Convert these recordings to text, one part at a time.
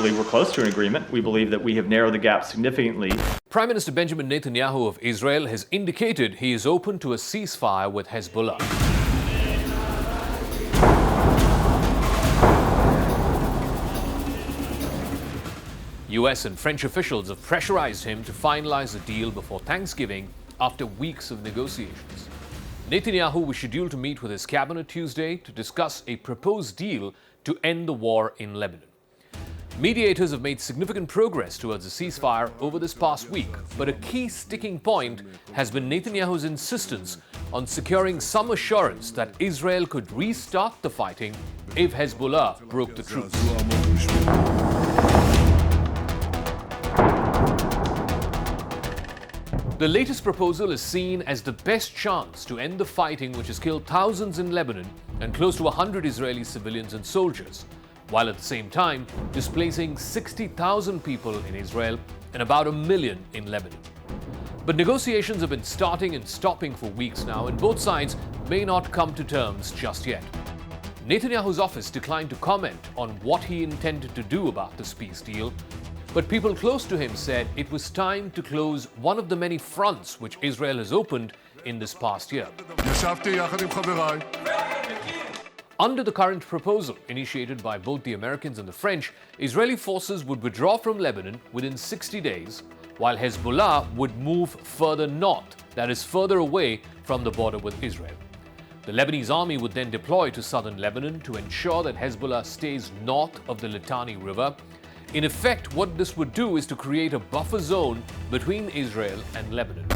believe we're close to an agreement. We believe that we have narrowed the gap significantly. Prime Minister Benjamin Netanyahu of Israel has indicated he is open to a ceasefire with Hezbollah. US and French officials have pressurized him to finalize the deal before Thanksgiving after weeks of negotiations. Netanyahu was scheduled to meet with his cabinet Tuesday to discuss a proposed deal to end the war in Lebanon. Mediators have made significant progress towards a ceasefire over this past week, but a key sticking point has been Netanyahu's insistence on securing some assurance that Israel could restart the fighting if Hezbollah broke the truce. The latest proposal is seen as the best chance to end the fighting which has killed thousands in Lebanon and close to 100 Israeli civilians and soldiers, while at the same time displacing 60,000 people in Israel and about 1 million in Lebanon. But negotiations have been starting and stopping for weeks now, and both sides may not come to terms just yet. Netanyahu's office declined to comment on what he intended to do about this peace deal, but people close to him said it was time to close one of the many fronts which Israel has opened in this past year. Under the current proposal, initiated by both the Americans and the French, Israeli forces would withdraw from Lebanon within 60 days, while Hezbollah would move further north, that is, further away from the border with Israel. The Lebanese army would then deploy to southern Lebanon to ensure that Hezbollah stays north of the Litani River. In effect, what this would do is to create a buffer zone between Israel and Lebanon.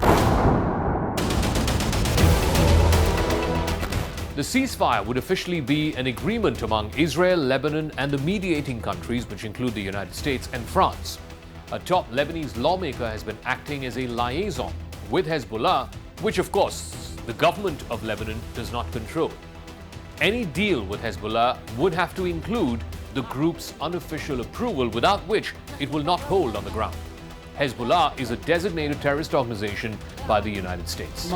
The ceasefire would officially be an agreement among Israel, Lebanon, and the mediating countries, which include the United States and France. A top Lebanese lawmaker has been acting as a liaison with Hezbollah, which, of course, the government of Lebanon does not control. Any deal with Hezbollah would have to include the group's unofficial approval, without which it will not hold on the ground. Hezbollah is a designated terrorist organization by the United States.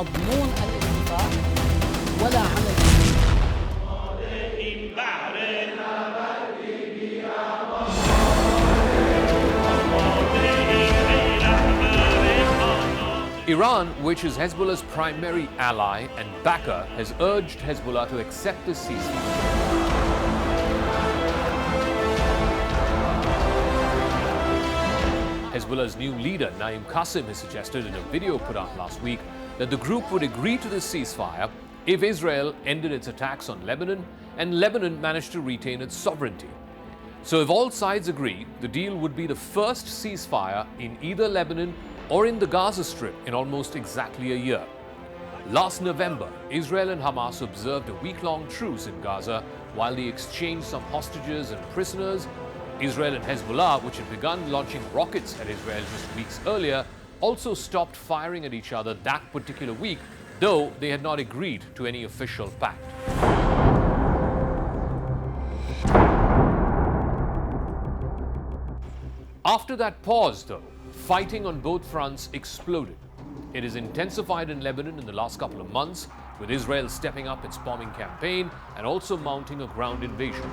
Iran, which is Hezbollah's primary ally and backer, has urged Hezbollah to accept this ceasefire. Hezbollah's new leader, Naim Qassem, has suggested in a video put out last week that the group would agree to this ceasefire if Israel ended its attacks on Lebanon and Lebanon managed to retain its sovereignty. So if all sides agree, the deal would be the first ceasefire in either Lebanon or in the Gaza Strip in almost exactly a year. Last November, Israel and Hamas observed a week-long truce in Gaza while they exchanged some hostages and prisoners. Israel and Hezbollah, which had begun launching rockets at Israel just weeks earlier, also stopped firing at each other that particular week, though they had not agreed to any official pact. After that pause, though, fighting on both fronts exploded. It has intensified in Lebanon in the last couple of months, with Israel stepping up its bombing campaign and also mounting a ground invasion.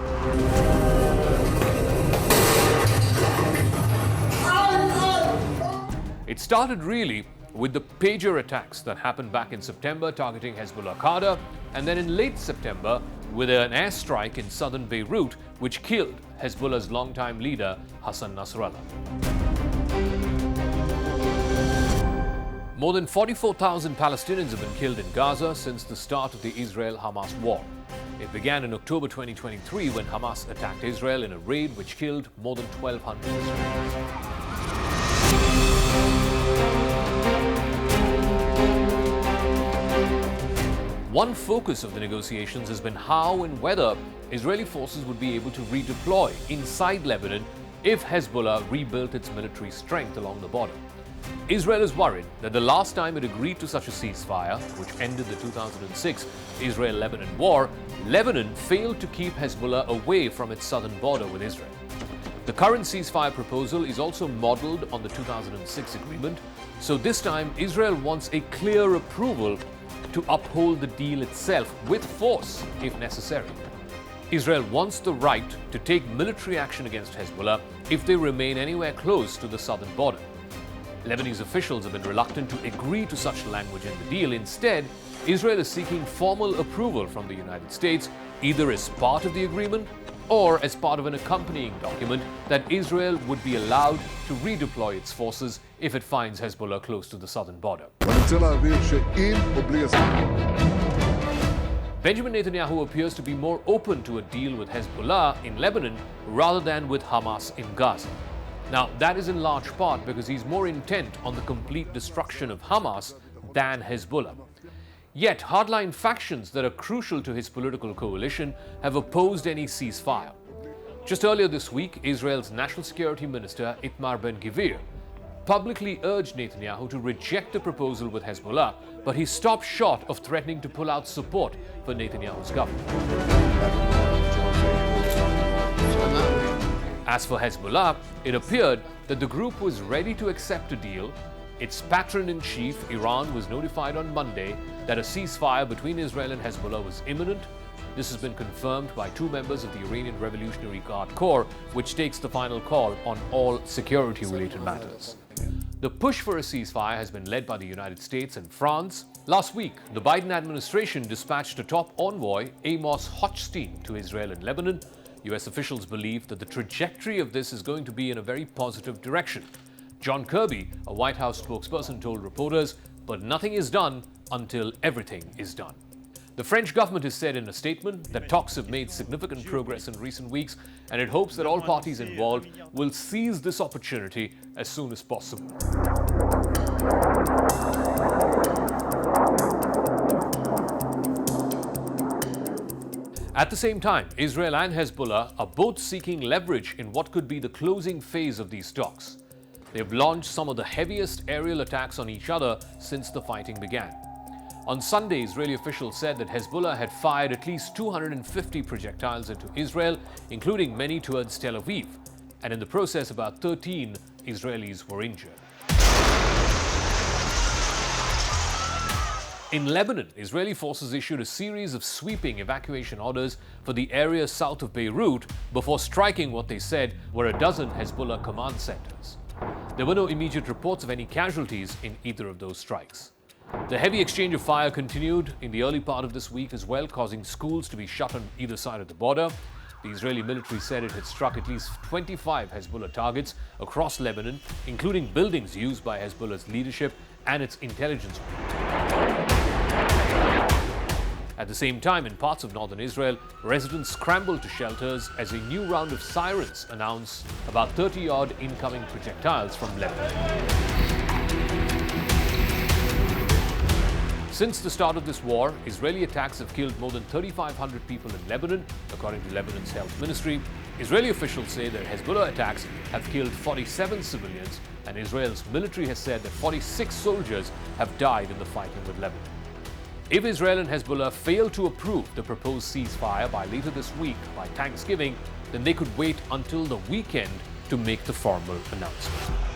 It started really with the pager attacks that happened back in September targeting Hezbollah Qaeda, and then in late September with an airstrike in southern Beirut which killed Hezbollah's longtime leader Hassan Nasrallah. More than 44,000 Palestinians have been killed in Gaza since the start of the Israel-Hamas war. It began in October 2023 when Hamas attacked Israel in a raid which killed more than 1,200 Israelis. One focus of the negotiations has been how and whether Israeli forces would be able to redeploy inside Lebanon if Hezbollah rebuilt its military strength along the border. Israel is worried that the last time it agreed to such a ceasefire, which ended the 2006 Israel-Lebanon war, Lebanon failed to keep Hezbollah away from its southern border with Israel. The current ceasefire proposal is also modeled on the 2006 agreement, so this time Israel wants a clear approval to uphold the deal itself with force if necessary. Israel wants the right to take military action against Hezbollah if they remain anywhere close to the southern border. Lebanese officials have been reluctant to agree to such language in the deal. Instead, Israel is seeking formal approval from the United States, either as part of the agreement or as part of an accompanying document that Israel would be allowed to redeploy its forces if it finds Hezbollah close to the southern border. Benjamin Netanyahu appears to be more open to a deal with Hezbollah in Lebanon rather than with Hamas in Gaza. Now, that is in large part because he's more intent on the complete destruction of Hamas than Hezbollah. Yet, hardline factions that are crucial to his political coalition have opposed any ceasefire. Just earlier this week, Israel's National Security Minister Itamar Ben-Gvir publicly urged Netanyahu to reject the proposal with Hezbollah, but he stopped short of threatening to pull out support for Netanyahu's government. As for Hezbollah, it appeared that the group was ready to accept a deal. Its patron-in-chief, Iran, was notified on Monday that a ceasefire between Israel and Hezbollah was imminent. This has been confirmed by two members of the Iranian Revolutionary Guard Corps, which takes the final call on all security-related matters. The push for a ceasefire has been led by the United States and France. Last week, the Biden administration dispatched a top envoy, Amos Hochstein, to Israel and Lebanon. U.S. officials believe that the trajectory of this is going to be in a very positive direction. John Kirby, a White House spokesperson, told reporters, "But nothing is done until everything is done." The French government has said in a statement that talks have made significant progress in recent weeks, and it hopes that all parties involved will seize this opportunity as soon as possible. At the same time, Israel and Hezbollah are both seeking leverage in what could be the closing phase of these talks. They've launched some of the heaviest aerial attacks on each other since the fighting began. On Sunday, Israeli officials said that Hezbollah had fired at least 250 projectiles into Israel, including many towards Tel Aviv, and in the process about 13 Israelis were injured. In Lebanon, Israeli forces issued a series of sweeping evacuation orders for the area south of Beirut before striking what they said were a dozen Hezbollah command centers. There were no immediate reports of any casualties in either of those strikes. The heavy exchange of fire continued in the early part of this week as well, causing schools to be shut on either side of the border. The Israeli military said it had struck at least 25 Hezbollah targets across Lebanon, including buildings used by Hezbollah's leadership and its intelligence group. At the same time, in parts of northern Israel, residents scrambled to shelters as a new round of sirens announced about 30-odd incoming projectiles from Lebanon. Since the start of this war, Israeli attacks have killed more than 3,500 people in Lebanon, according to Lebanon's health ministry. Israeli officials say that Hezbollah attacks have killed 47 civilians, and Israel's military has said that 46 soldiers have died in the fighting with Lebanon. If Israel and Hezbollah fail to approve the proposed ceasefire by later this week, by Thanksgiving, then they could wait until the weekend to make the formal announcement.